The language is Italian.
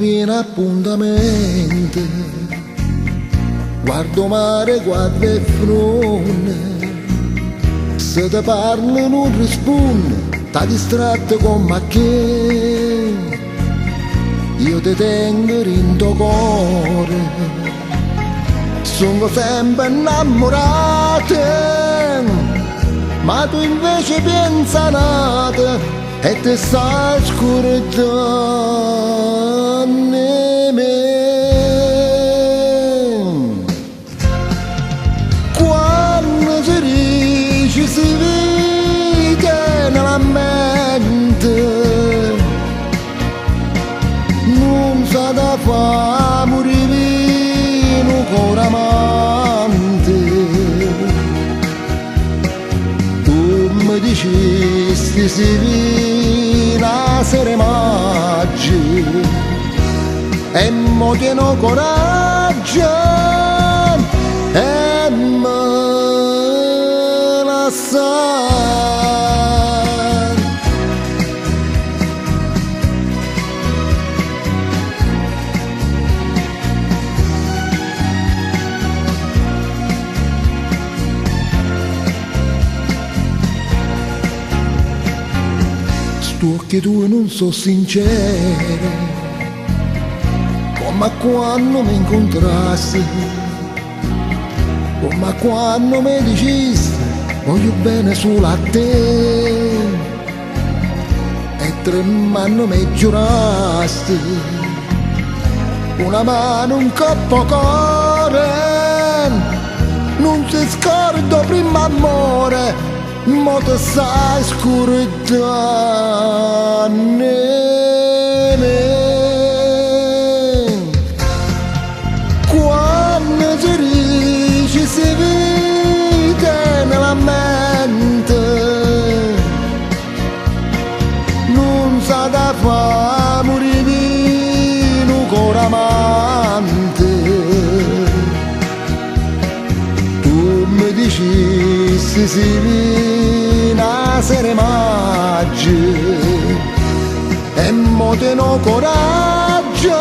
viene appuntamento, guardo mare, guardo il fronte, se ti parlo non rispondi, ti distratto con ma che io ti tengo in tuo cuore, sono sempre innamorato, ma tu invece pensa nata e ti stai scordando me. Quando si dice si vede nella mente, non sa da fa morire con amante. Tu mi dicesti si viene a sera maggi e mo tieno coraggio e me la sai. Sto occhi tu non so sinceri, come quando mi incontrassi, come quando mi dicesti voglio bene solo a te, e tremando mi giurasti una mano, un corpo, cuore, non si scorda prima amore, mo te sai scordando me. Quando si dice si vede nella mente, non sa da fa morire con amante. Tu mi dici si viene a sera maggi e mo te no coraggio